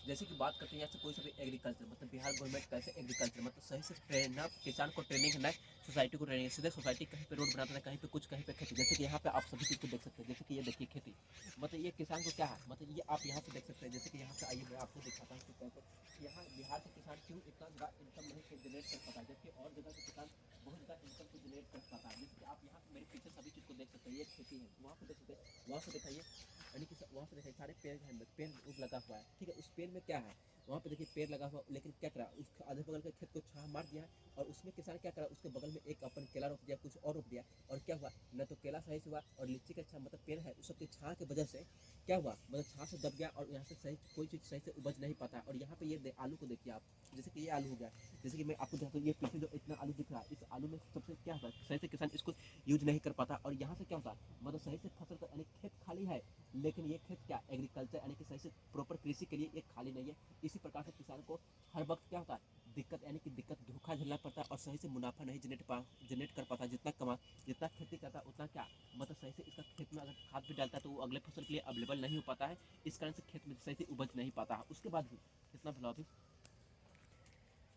जैसे कि बात करते हैं यहाँ से कोई सा भी एग्रीकल्चर मतलब बिहार गवर्नमेंट कैसे एग्रीकल्चर मतलब सही से ट्रेन अप किसान को ट्रेनिंग है, सोसाइटी को ट्रेनिंग, सीधे सोसाइटी कहीं पे रोड बनाता है, कहीं पे कुछ, कहीं पे खेती। जैसे कि यहाँ पे आप सभी चीज़ को देख सकते हैं। जैसे कि ये देखिए खेती, मतलब ये किसान को क्या है, मतलब ये आप यहाँ से देख सकते हैं। जैसे कि यहाँ से आइए मैं आपको दिखाता हूँ कि कैसे यहाँ बिहार के किसान क्यों इतना ज़्यादा इनकम नहीं जनरेट कर पाता है, जबकि और जगह के किसान बहुत ज़्यादा इनकम को जनरेट कर पाता है। जैसे कि आप यहाँ पे मेरे पीछे सभी चीज़ को देख सकते हैं। ये खेती है, वहाँ पे देख सकते हैं, वहाँ से दिखाइए, यानी कि वहाँ पे देखिए सारे पेड़ हैं, पेड़ लगा हुआ है, ठीक है। उस पेड़ में क्या है, वहाँ पे देखिए पेड़ लगा हुआ, लेकिन क्या करा, उस आधे बगल के खेत को छाह मार दिया है, और उसमें किसान क्या करा, उसके बगल में एक अपन केला रोप दिया, कुछ और रोप दिया, और क्या हुआ, न तो केला सही से हुआ, और लीची का अच्छा मतलब पेड़ है उस सबकी छाह की वजह से क्या हुआ, मतलब छाह से दब गया, और यहाँ से सही कोई चीज़ सही से उपज नहीं पाता। और यहाँ पे ये आलू को देखिए आप, जैसे कि ये आलू हो गया, जैसे कि मैं आपको दिखाता हूँ, ये पीछे जो इतना आलू दिख रहा है, इस आलू में सबसे क्या होता है, सही से किसान इसको यूज नहीं कर पाता। और यहाँ से क्या होता है, मतलब सही से फसल का यानी खेत खाली है, लेकिन ये खेत क्या एग्रीकल्चर यानी कि सही से प्रॉपर कृषि के लिए ये खाली नहीं है। इसी प्रकार से किसान को हर वक्त क्या होता है, दिक्कत यानी कि दिक्कत धोखा झेलना पड़ता है, और सही से मुनाफा नहीं जनरेट कर पाता। जितना खेती करता है उतना क्या, मतलब सही से इसका खेत में अगर खाद भी डालता है तो वो अगले फसल के लिए अवेलेबल नहीं हो पाता है। इस कारण से खेत में सही से उपज नहीं पाता है। उसके बाद भी कितना भला भी,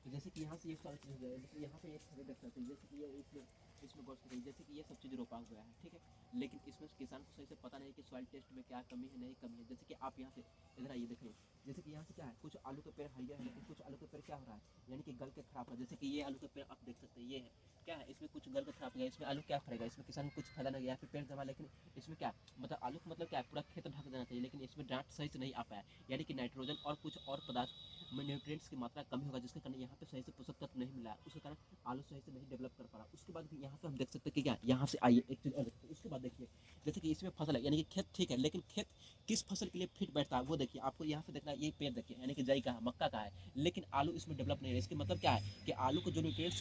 तो जैसे कि यहाँ से ये सारी चीज़ हो जाएगी, लेकिन यहाँ पे एक खरीद रखना चाहिए। जैसे कि ये इसमें गौर से करिए, जैसे कि ये सब चीज़ रोपा हुआ है, ठीक है, लेकिन इसमें किसान को सही से पता नहीं कि सॉइल टेस्ट में क्या कमी है, नहीं कमी है। जैसे कि आप यहाँ से इधर आइए देखिए, जैसे कि यहाँ से क्या है, कुछ आलू के पेड़ हरियर है, लेकिन कुछ आलू के पेड़ क्या हो रहा है, यानी कि गल के खराब है। जैसे कि ये आलू के पेड़ आप देख सकते हैं, ये है क्या है, इसमें कुछ गल के खराब हो गया, इसमें आलू क्या फरेगा, इसमें किसान को कुछ फायदा नहीं गया, पेड़ जमा, लेकिन इसमें क्या मतलब आलू का मतलब क्या है, पूरा खेत ढक देना चाहिए, लेकिन इसमें डांट सही से नहीं आ पाया, यानी कि नाइट्रोजन और कुछ और पदार्थ में न्यूट्रिएंट्स की मात्रा कमी होगा, जिसके कारण यहाँ पे सही से पोषक तत्व नहीं मिला, उसके कारण आलू सही से नहीं डेवलप कर पा रहा। उसके बाद भी यहाँ से हम देख सकते हैं कि क्या, यहाँ से आइए एक चीज़ और देखते हैं। उसके बाद देखिए, जैसे कि इसमें फसल है, यानी कि खेत ठीक है, लेकिन खेत किस फसल के लिए फिट बैठता है वो देखिए। आपको यहाँ पे देखना है, ये पेड़ देखिए, यानी कि जई का है, मक्का का है, लेकिन आलू इसमें डेवलप नहीं है। इसके मतलब क्या है कि आलू को जो न्यूट्रिएंट्स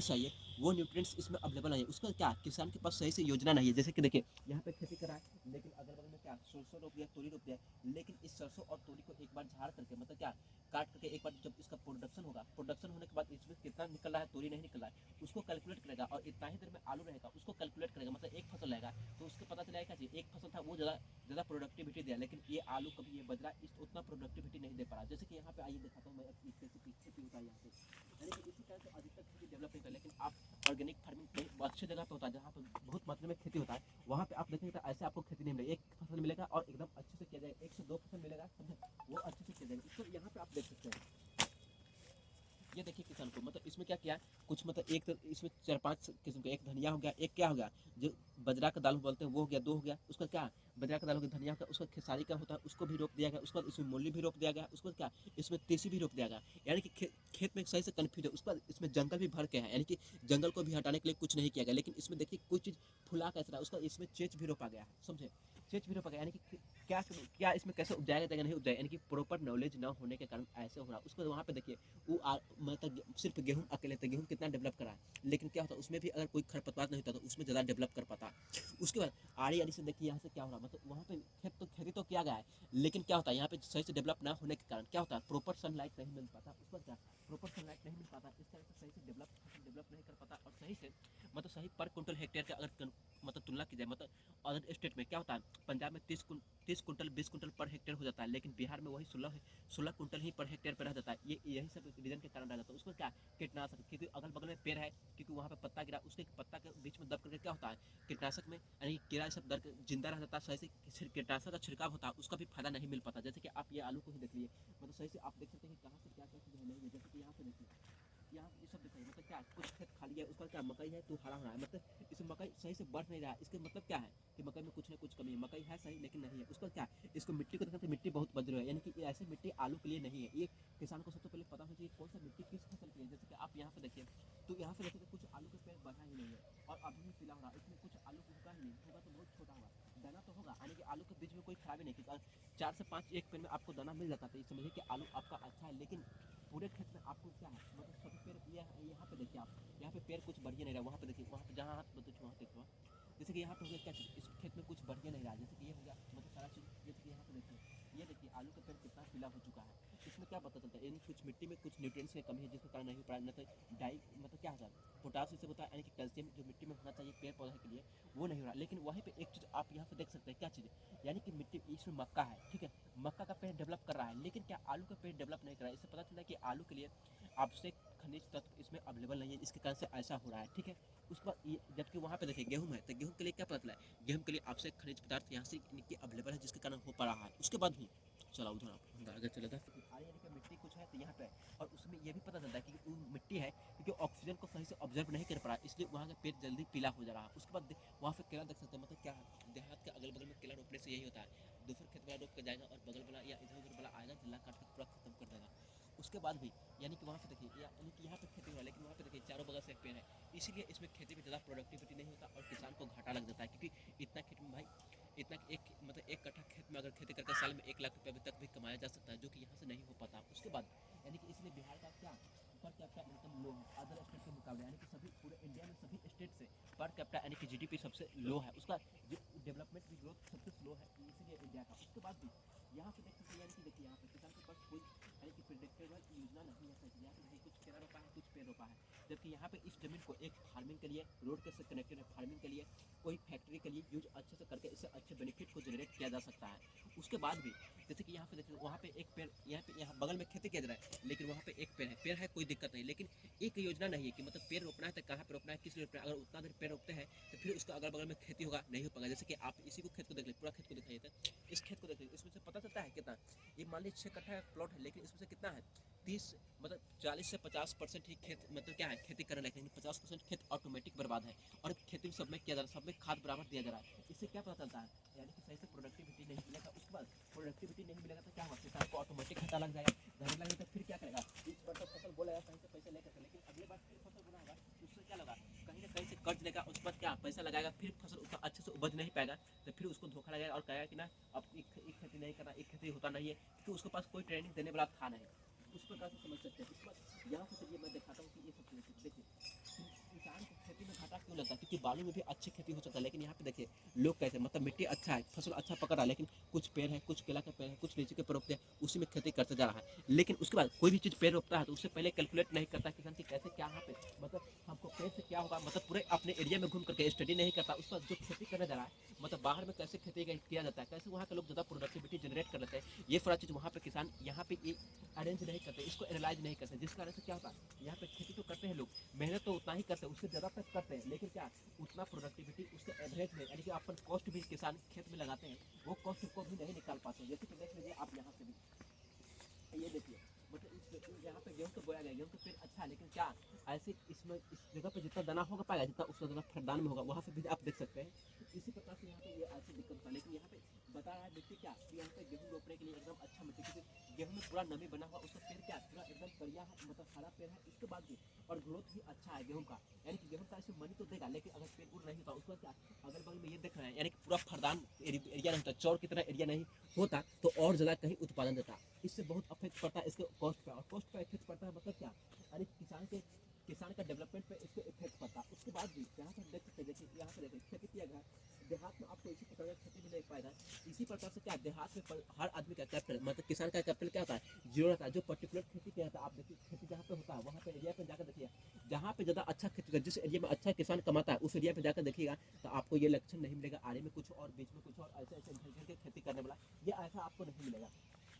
चाहिए, वो न्यूट्रिएंट्स इसमें अवेलेबल नहीं है। उसका क्या, किसान के पास सही से योजना नहीं है। जैसे कि देखिए यहाँ पे खेती करा है, लेकिन अगल बगल में क्या सरसों रोप दिया, तोरी रोप दिया, लेकिन इस सरसों और तोरी को एक बार झाड़ करके, मतलब क्या काट करके एक बार जब इसका प्रोडक्शन होगा, प्रोडक्शन होने के बाद इसमें कितना निकल रहा है, तोरी नहीं निकल रहा है, उसको कैलकुलेट करेगा, और इतना ही देर में आलू रहेगा, उसको कैलकुलेट करेगा, मतलब एक फसल रहेगा तो उसको पता चलेगा क्या चीज़, एक फसल था वो ज़्यादा प्रोडक्टिविटी दिया, लेकिन ये आलू कभी ये बजरा इस उतना प्रोडक्टिविटी नहीं दे पा रहा। जैसे कि यहाँ पे आइए दिखाता हूँ मैं, कैसे खेती होता है यहाँ पे, यानी कि इसी तरह से अधिकतर खेती डेवलप नहीं होता। लेकिन आप ऑर्गेनिक फार्मिंग कहीं अच्छी जगह पे होता है, जहाँ पर बहुत मात्रा में खेती होता है, वहाँ पे आप देखेंगे तो ऐसे आपको खेती नहीं मिलेगी, एक फसल मिलेगा और एकदम अच्छे से किया जाएगा, एक से दो फसल मिलेगा, समझे, वो अच्छे से किया जाएगा। इसको यहाँ पे आप देख सकते हैं, ये देखिए किसान को, मतलब इसमें क्या किया है, कुछ मतलब एक तो इसमें चार पांच किस्म का, एक धनिया हो गया, एक क्या हो गया जो बजरा का दाल बोलते हैं वो हो गया, दो हो गया, उसका क्या बजरा का दाल हो गया, धनिया का, उसका खेसारी का होता है उसको भी रोप दिया गया, उसके बाद इसमें मूली भी रोप दिया गया, उसको क्या इसमें तीसी भी रोप दिया गया, यानी कि खेत में सही से कन्फ्यूज है। उसके बाद इसमें जंगल भी भर के है, यानी कि जंगल को भी हटाने के लिए कुछ नहीं किया गया, लेकिन इसमें देखिए कुछ चीज़ फुला कैसे रहा, उसका इसमें चेच भी रोपा गया है, समझे, चेच भी रोपा गया, यानी कि क्या क्या इसमें कैसे उपजाएगा जाएगा नहीं उपजाएगा, यानी कि प्रॉपर नॉलेज न होने के कारण ऐसे हो रहा है। उसको वहाँ पे देखिए वो मतलब सिर्फ गेहूँ अकेले थे, गेहूँ कितना डेवलप करा है, लेकिन क्या होता है उसमें भी अगर कोई खरपतवार नहीं होता तो उसमें ज़्यादा डेवलप कर पाता। उसके बाद आड़ी आड़ी से देखिए यहाँ से क्या हो रहा है, मतलब वहाँ पे खेती तो किया गया है, लेकिन क्या होता है यहाँ पे सही से डेवलप ना होने के कारण क्या होता है, प्रॉपर सनलाइट नहीं मिल पाता। उस पर क्या प्रॉपर सनलाइट नहीं मिल पाता, इस तरह से सही से डेवलप नहीं कर पाता, और सही से मतलब सही पर क्विंटल हेक्टेयर का अगर मतलब तुलना की जाए, मतलब अदर स्टेट में क्या होता है, पंजाब में 30 कुंटल 20 कुंटल पर हेक्टेयर हो जाता है, लेकिन बिहार में वही 16 कुंटल ही पर हेक्टेयर पर रह जाता है। ये यही सब रीजन के कारण रह जाता है। उसको क्या कीटनाशक, क्योंकि अगल बगल में पेड़ है, क्योंकि वहाँ पे पत्ता गिरा, उसके पत्ता के बीच में दब करके क्या होता है, कीटनाशक में यानी कीड़ा सब दर जिंदा रह जाता है, सही से कीटनाशक का छिड़काव होता है, उसका भी फायदा नहीं मिल पाता। जैसे कि आप ये आलू को ही देख लीजिए, मतलब सही से आप देख सकते हैं कि कहाँ से क्या क्या चीज़ नहीं है। जैसे कि यहाँ पे देखिए, यहाँ ये सब दिखाइए, मतलब क्या कुछ खेत खाली है, उसका क्या मकई है तो हरा हो रहा है, मतलब इसमें मकई सही से बढ़ नहीं रहा है। इसके मतलब क्या है कि मकई में कुछ ना कुछ कमी है, मकई है सही लेकिन नहीं है। उसका क्या इसको मिट्टी को देखते हैं, मिट्टी बहुत बजरू है, यानी कि ऐसी मिट्टी आलू के लिए नहीं है। ये किसान को सबसे पहले पता होना चाहिए कौन सा मिट्टी किस फसल के लिए। जैसे कि आप यहाँ पे देखिए, तो यहाँ पे देखिए कुछ आलू के पेड़ बढ़ा ही नहीं है, और अभी भी पीला हो रहा है, इसमें कुछ आलू उगा ही नहीं होगा, तो बहुत छोटा होगा, दाना तो होगा, यानी कि आलू के बीच में कोई खराबी नहीं, क्योंकि 4 से 5 एक पेड़ में आपको दाना मिल जाता है, तो ये समझिए कि आलू आपका अच्छा है। लेकिन पूरे खेत में आपको क्या है, मतलब सभी पेड़ ये यहाँ पे देखिए आप, यहाँ पे पेड़ कुछ बढ़िया नहीं रहा, वहाँ पे देखिए, वहाँ पे जहाँ हाथ बताओ वहाँ देखो, जैसे कि यहाँ पे हो गया क्या चीज़, इस खेत में कुछ बढ़िया नहीं रहा, जैसे कि ये हो गया, मतलब सारा चीज़। जैसे कि यहाँ पे देखिए, ये देखिए आलू का पेड़ कितना पीला हो चुका है, इसमें क्या पता चलता है, यानी कुछ मिट्टी में कुछ न्यूट्रिएंट्स की कमी है, जिसके कारण नहीं हो पा रहा है, न तो डाई मतलब क्या होता है पोटास से होता है, यानी कि कैल्शियम जो मिट्टी में होना चाहिए पेड़ पौधे के लिए वो नहीं हो रहा। लेकिन वहीं पे एक चीज़ आप यहाँ पे देख सकते हैं, क्या चीज़, यानी कि मिट्टी इसमें मक्का है, ठीक है, मक्का का पेड़ डेवलप कर रहा है, लेकिन क्या आलू का पेड़ डेवलप नहीं कर रहा है। इससे पता चलता है कि आलू के लिए आवश्यक खनिज तत्व इसमें अवेलेबल नहीं है, इसके कारण से ऐसा हो रहा है, ठीक है। उसके बाद जबकि वहाँ पे देखिए गेहूँ है, तो गेहूँ के लिए क्या पता चला है, गेहूँ के लिए आवश्यक खनिज पदार्थ यहाँ से इनके अवेलेबल है, जिसके कारण हो पा रहा है। उसके बाद भी चला उधर आप आगे चले था, यानी कि मिट्टी कुछ है तो यहाँ पे, और उसमें ये भी पता चलता है कि वो मिट्टी है क्योंकि ऑक्सीजन को सही से ऑब्जर्व नहीं कर पा रहा, इसलिए वहाँ का पेड़ जल्दी पीला हो जा रहा है। उसके बाद वहाँ पे केला देख सकते हैं, मतलब क्या है, देहात के अगल बगल में केला रोपने से यही होता है, दूसरा खेत वाला रोप कर जाएगा और बगल वाला या इधर उधर वाला आएगा, जल्ला काट के पूरा खत्म कर देगा। उसके बाद भी यानी कि वहाँ पे देखिए, यानी कि यहाँ पे खेती हो रहा है, लेकिन वहाँ पे देखिए चारों बगल से एक पेड़ है, इसीलिए इसमें खेती में ज़्यादा प्रोडक्टिविटी नहीं होता और किसान को घाटा लग जाता है, क्योंकि इतना खेत में भाई, इतना एक मतलब एक कट्ठा खेत में अगर खेती करके साल में 1 लाख रुपये तक भी कमाया जा सकता है, जो कि यहाँ से नहीं हो पाता। उसके बाद यानी कि इसलिए बिहार का क्या पर कैपिटा इनकम लो है अदर स्टेट के मुकाबले, यानी कि सभी पूरे इंडिया में सभी स्टेट से पर कैपिटा यानी कि जीडीपी सबसे लो है, उसका जो डेवलपमेंट की ग्रोथ सबसे स्लो है, इसीलिए इंडिया का। उसके बाद भी यहाँ पे देख सकते हैं, यानी कि देखिए यहाँ पे किसान के पास कोई यानी कि प्रिडिक्टेबल योजना नहीं है सही, यहाँ पे देखिए कुछ केला रोपा है, कुछ पेड़ रोपा है, जबकि यहाँ पे इस जमीन को एक फार्मिंग के लिए रोड के से कनेक्टेड है, फार्मिंग के लिए कोई फैक्ट्री के लिए यूज अच्छे से करके इससे अच्छे बेनिफिट को जनरेट किया जा सकता है। उसके बाद भी जैसे कि यहाँ पे देखिए, वहाँ पे एक पेड़, यहाँ बगल में खेती किया जा रहा है, लेकिन वहाँ पे एक पेड़ है कोई दिक्कत नहीं, लेकिन एक योजना नहीं है कि मतलब पेड़ रोपना है तो कहाँ पे रोपना है, किस लिए रोपना है। अगर उतना देर पेड़ रोपते हैं तो फिर उसका अगल बगल में खेती होगा नहीं हो पाएगा। जैसे कि आप इसी को खेत को देख लीजिए, पूरा खेत को दिखाइए, तो इस खेत को देख लीजिए, इसमें से पता चलता है कितना, ये मान लीजिए 6 कट्ठा प्लॉट है, लेकिन इसमें से कितना है 30 मतलब 40 से 50% ही खेत मतलब क्या है खेती करने लायक है, 50% खेत ऑटोमेटिक बर्बाद है, और खेती सब में किया जा रहा है, सब में खाद बराबर दिया जा रहा है। इससे क्या पता चलता है, यानी कि सही से प्रोडक्टिविटी नहीं मिलेगा। उसके बाद प्रोडक्टिविटी नहीं मिलेगा तो क्या होगा, किसान को ऑटोमेटिक घाटा लग जाएगा, घाटा लगने तो फिर क्या करेगा, इस बार तो फसल बोलेगा सही से पैसे लेकर, लेकिन अगले बार फिर फसल बनाएगा, उससे क्या लगा कहीं ना कहीं से कर्ज लेगा, उस पर क्या पैसा लगाएगा, फिर फसल उतना अच्छे से उपज नहीं पाएगा, तो फिर उसको धोखा लगेगा और कहेगा कि ना अब एक खेती नहीं करना, एक खेती होता नहीं है, क्योंकि उसके पास कोई ट्रेनिंग देने वाला था नहीं। उस प्रकार से समझ सकते हैं। उसके बाद यहाँ से चलिए मैं दिखाता हूँ कि ये सब चीज़ें देखिए, किसान को खेती में घाटा क्यों लगता है, क्योंकि बालू में भी अच्छी खेती हो सकता है, लेकिन यहाँ पे देखिए लोग कैसे मतलब मिट्टी अच्छा है, फसल अच्छा पकड़ रहा है, लेकिन कुछ पेड़ है, कुछ केला का पेड़ है, कुछ लीची के पेड़ रोपते हैं, उसी में खेती करते जा रहा है। लेकिन उसके बाद कोई भी चीज़ पेड़ रोपता है तो उससे पहले कैलकुलेट नहीं करता किसान की कैसे क्या यहाँ पे मतलब हमको पेड़ से क्या होगा, मतलब पूरे अपने एरिया में घूम करके स्टडी नहीं करता। उसका जो खेती करने जा रहा है मतलब बाहर में कैसे खेती किया जाता है, कैसे वहाँ के लोग ज़्यादा प्रोडक्टिविटी जनरेट कर लेते हैं, ये सारा चीज़ वहाँ पे किसान यहाँ पे ये अरेंज नहीं करते, इसको एनालाइज नहीं करते, जिस कारण से क्या होता है यहाँ पे खेती तो करते हैं लोग, मेहनत तो उतना ही करते हैं, उससे ज़्यादा तक करते हैं, लेकिन क्या उतना प्रोडक्टिविटी उसके एवरेज में यानी कि अपन कॉस्ट भी किसान खेत में लगाते हैं, वो कॉस्ट को भी नहीं निकाल पाते। जैसे कि देख लीजिए आप यहाँ से भी, ये देखिए मतलब इस यहाँ पे गेहूँ तो बोया गया, गेहूँ का पेड़ अच्छा है, लेकिन क्या ऐसे इसमें इस जगह पे जितना दाना होगा पाएगा, जितना उसका ज़्यादा फरदान में होगा, वहाँ पे भी आप देख सकते हैं। इसी प्रकार से यहाँ पे ये ऐसी दिक्कत होता है, लेकिन यहाँ पे बता रहा है मिट्टी क्या कि यहाँ पे गेहूँ रोपने के लिए एकदम अच्छा मिट्टी, क्योंकि गेहूँ में पूरा नमी बना हुआ, उसका पेड़ क्या पूरा एकदम करिया है, मतलब हरा पेड़ है। उसके बाद भी और ग्रोथ भी अच्छा है गेहूँ का, यानी कि गेहूँ का ऐसे मनी तो देगा, लेकिन अगर पेड़ उड़ नहीं होता उसके बाद क्या अगल बगल में ये देख रहे हैं, यानी कि पूरा फरदान एरिया नहीं होता, चौर की तरह एरिया नहीं होता, तो और ज़्यादा कहीं उत्पादन देता। इससे बहुत अफेक्ट पड़ता है इसके कॉस्ट पे, और कॉस्ट पे इफेक्ट पड़ता है मतलब क्या, यानी किसान का डेवलपमेंट पे इसको इफेक्ट पड़ता है। उसके बाद भी यहाँ पर देख सकते हैं, देखिए यहाँ पे देखिए खेती किया गया, देहात में आपको इसी प्रकार का खेती भी नहीं पाएगा। इसी प्रकार से क्या देहात में हर आदमी का कैपिटल मतलब किसान का कैपिटल क्या होता है, जीरो रहता है, जो पर्टिकुलर खेती किया जाता है। आप देखिए खेती जहाँ पे होता है वहाँ पे एरिया पे जाकर देखिए, जहाँ पे ज़्यादा अच्छा खेती जिस एरिया में अच्छा किसान कमाता है उस एरिया पे जाकर देखिएगा, तो आपको ये लक्षण नहीं मिलेगा आगे में कुछ और बीच में कुछ और ऐसे ऐसे घेर के खेती करने वाला, ये ऐसा आपको नहीं मिलेगा,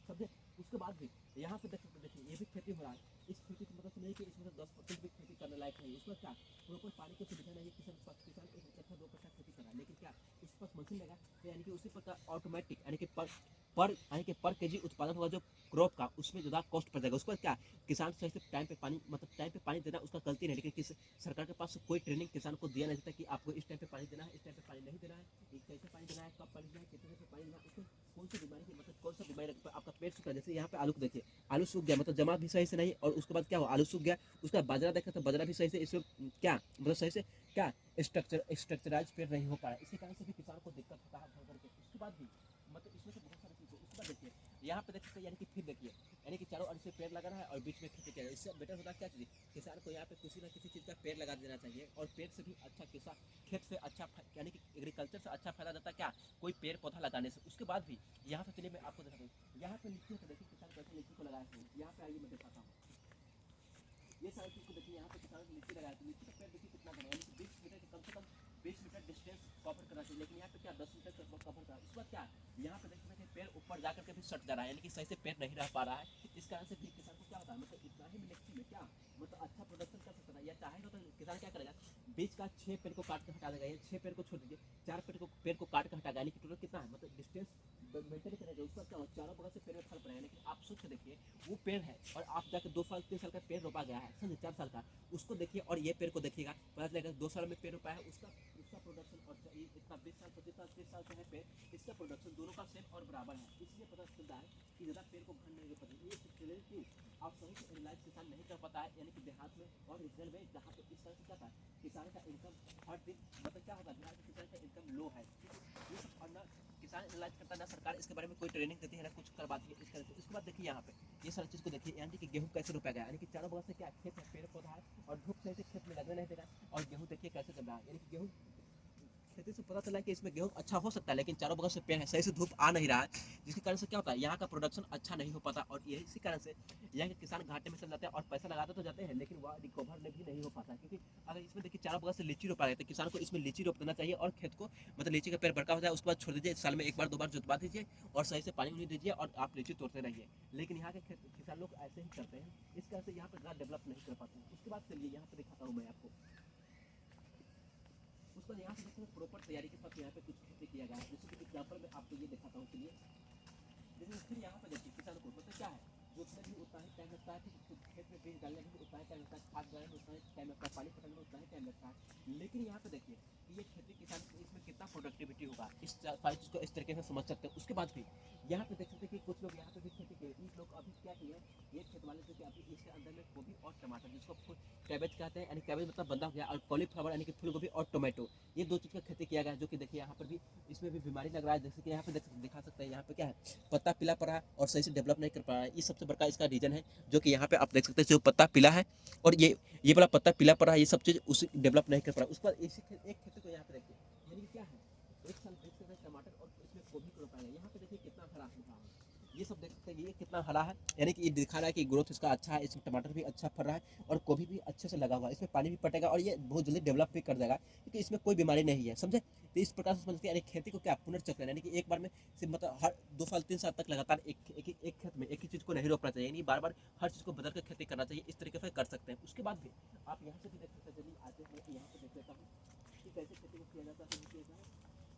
समझे। उसके बाद भी यहाँ पे देखिए ये भी खेती हो रहा है, इस खेती की मदद से नहीं कि इसमें से 10% भी खेती करने लायक नहीं है, उसमें क्या प्रॉपर पानी की सुविधा नहीं है, किसान 1 कट्ठा 2 कट्ठा खेती कर रहा है, लेकिन क्या उसके पास मशीन लगा तो यानी कि उसी प्रकार ऑटोमेटिक यानी कि पर केजी उत्पादन होगा जो क्रॉप का, उसमें ज़्यादा कॉस्ट पड़ जाएगा। उसके बाद क्या किसान सही से टाइम पे पानी मतलब टाइम पे पानी देना उसका गलती नहीं, लेकिन सरकार के पास कोई ट्रेनिंग किसान को दिया नहीं जाता कि आपको इस टाइम पे पानी देना है, इस टाइम पे पानी नहीं देना है, कैसे पानी देना है, कब पानी देना है, कितने से पानी देना है, उसको कौन सी बीमारी की मतलब कौन सा बीमारी आपका पेट सूखा, जैसे यहाँ पे आलू को देखिए आलू सूख गया मतलब जमा भी सही से नहीं, और उसके बाद क्या हुआ आलू सूख गया, उसका बाजरा देखा तो बाजरा भी सही से इसमें क्या मतलब सही से क्या स्ट्रक्चराइज पेड़ नहीं हो पा रहा है, इसी कारण से भी किसान को दिक्कत होता है भर भर के। उसके बाद भी मतलब इसमें से बहुत सारी चीज़ें, उसके बाद देखिए यहाँ पे देख सकते हैं, यानी कि फिर देखिए यानी कि चारों ओर से पेड़ लगा रहा है और बीच में खेती किया जाए, इससे बेटर होता क्या चीज़ किसान को यहाँ पे किसी ना किसी चीज़ का पेड़ लगा देना चाहिए, और पेड़ से भी अच्छा किसान खेत से अच्छा यानी कि एग्रीकल्चर से अच्छा फायदा देता क्या कोई पेड़ पौधा लगाने से। उसके बाद भी यहाँ पे चलिए मैं आपको दिखाता हूँ, यहाँ पे लीची है, देखिए किसान कैसे लीची को लगाया है, यहाँ पे आइए मैं दिखाता हूँ, ये सारी चीज़ को देखिए, यहाँ पे किसान लीची लगाया, तो लीची का पेड़ देखिए कितना बड़ा, यानी कि 20 मीटर के कम से कम 20 मीटर डिस्टेंस कवर करना चाहिए, लेकिन यहाँ पे क्या 10 मीटर कवर करना है। उसके बाद क्या यहाँ पे देखिए पेड़ ऊपर जाकर के भी सट जा रहा है, यानी कि सही से पेड़ नहीं रह पा रहा है। इस कारण से भी किसान को क्या होता है, मतलब इतना ही मिलेक्सी में क्या मतलब अच्छा प्रोडक्शन कर सकता है, या चाहेगा तो किसान क्या करेगा, बीच का 6 पेड़ को काट के हटा देगा, या 6 पेड़ को छोड़ दीजिए, 4 पेड़ को काट के हटा देगा, यानी कि टोटल कितना है, मतलब डिस्टेंस मेंटेन करेगा। उसका क्या होगा, चारों बगल से पेड़ में फल पड़ेगा। लेकिन आप सोच के देखिए, वो पेड़ है और आप जाकर 2 साल 3 साल का पेड़ रोपा गया है, समझे, 4 साल का, उसको देखिए और ये पेड़ को देखिएगा, पता चलेगा 2 साल में पेड़ रोपा है, उसका उसका प्रोडक्शन और इतना 20 साल 25 साल 30 साल का है पेड़, इसका प्रोडक्शन दोनों का सेम और बराबर है। इसलिए पता चलता है कि ज़्यादा पेड़ को घन नहीं रोपना चाहिए। ये क्यों आप सही से एनालाइज किसान नहीं कर पाता है, यानी कि देहात में और रीजनल में जहाँ पे इस तरह से क्या था, किसान का इनकम हर दिन मतलब क्या होता है, बिहार के किसान का इनकम लो है। ये सब और ना किसान एनालाइज करता है, ना सरकार इसके बारे में कोई ट्रेनिंग देती है, ना कुछ करवाती है इस तरह से। इसके बाद देखिए यहाँ पे ये सारी चीज़ को देखिए, यानी कि गेहूँ कैसे रोपा गया, यानी कि चारों बगल से क्या खेत है, पेड़ पौधा है, और धूप से खेत में लगने नहीं देगा, और गेहूँ देखिए कैसे चल रहा है, यानी कि गेहूँ खेती से पता चला कि इसमें गेहूँ अच्छा हो सकता है, लेकिन चारों बगल से पेड़ है, सही से धूप आ नहीं रहा है, जिसके कारण से क्या होता है, यहाँ का प्रोडक्शन अच्छा नहीं हो पाता, और यही इसी कारण से यहाँ के किसान घाटे में चल जाते हैं, और पैसा लगाते तो जाते हैं, लेकिन वह रिकवर भी नहीं हो पाता। क्योंकि अगर इसमें देखिए चारों बगल से लीची रोपा गया, तो किसान को इसमें लीची रोप देना चाहिए, और खेत को मतलब लीची का पेड़ बड़का हो जाए, उसके बाद छोड़ दीजिए, साल में 1 बार 2 बार जुतवा दीजिए, और सही से पानी उनी दीजिए, और आप लीची तोड़ते रहिए। लेकिन यहाँ के किसान लोग ऐसे ही करते हैं, इस कारण से यहाँ पर ज़्यादा डेवलप नहीं कर पाते हैं। उसके बाद चलिए यहाँ पर दिखाता हूँ मैं आपको, उसका यहाँ से देखिए प्रॉपर तैयारी के साथ यहाँ पे कुछ खेती किया गया है। जैसे कि एग्जाम्पल में आपको ये दिखाता हूँ, चलिए लेकिन फिर यहाँ पे देखिए किसान को मतलब क्या है, जोतने भी उतना ही टाइम लगता है, ठीक खेत में बीज डालने में भी उतना ही टाइम लगता है, खाद डालने में उतना ही टाइम लगता है, पानी पटाने में उतना ही टाइम लगता है। लेकिन यहाँ पे देखिए कि ये खेती किसान इसमें कितना प्रोडक्टिविटी होगा, इस सारी चीज़ को इस तरीके से समझ सकते हैं। उसके बाद भी यहाँ पे देख सकते हैं कि कुछ लोग यहाँ पे भी खेती किए, इन लोग अभी क्या किए, ये खेत वाले जो कि अभी इसके अंदर में गोभी और टमाटर, जिसको कैबेज कहते हैं, यानी कैबेज मतलब बंदा हो गया, और कॉलीफ्लावर यानी कि फूल गोभी और टोमेटो, ये 2 चीज़ का खेती किया गया है। जो कि देखिए यहाँ पर भी इसमें भी बीमारी लग रहा है, जैसे कि यहाँ पे दिखा सकते हैं, यहाँ पे क्या है, पत्ता पीला पड़ा है और सही से डेवलप नहीं कर पा रहा है। ये सबसे बड़का इसका रीजन है, जो कि यहाँ पे आप देख सकते हैं, जो पत्ता पीला है और ये वाला पत्ता पीला पड़ा है, ये सब चीज़ उसी डेवलप नहीं कर पा रहा है। उसके बाद एक खेती को यहाँ पे देखिए, यानी कि क्या है, 1 साल देख सकते हैं टमाटर और इसमें गोभी को रोपाया गया, यहाँ पे देखिए कितना हरा है, ये सब देख सकते हैं, ये कितना हरा है, यानी कि ये दिखा रहा है कि ग्रोथ इसका अच्छा है, इसमें टमाटर भी अच्छा फल रहा है, और गोभी भी अच्छे से लगा हुआ है, इसमें पानी भी पटेगा, और ये बहुत जल्दी डेवलप भी कर जाएगा, क्योंकि इसमें कोई बीमारी नहीं है, समझे। तो इस प्रकार से समझते हैं, यानी खेती को क्या पुनर्चक्र, यानी कि एक बार में सिर्फ मतलब हर 2 साल 3 साल तक लगातार एक खेत में एक ही चीज़ को नहीं रोकना चाहिए, यानी बार बार हर चीज़ को बदल कर खेती करना चाहिए, इस तरीके से कर सकते हैं। उसके बाद भी आप यहाँ से भी देख सकते हैं, चलिए आते हैं यहाँ पे देख लेता हूँ कि कैसे खेती को किया जाता है, नहीं किया जाए।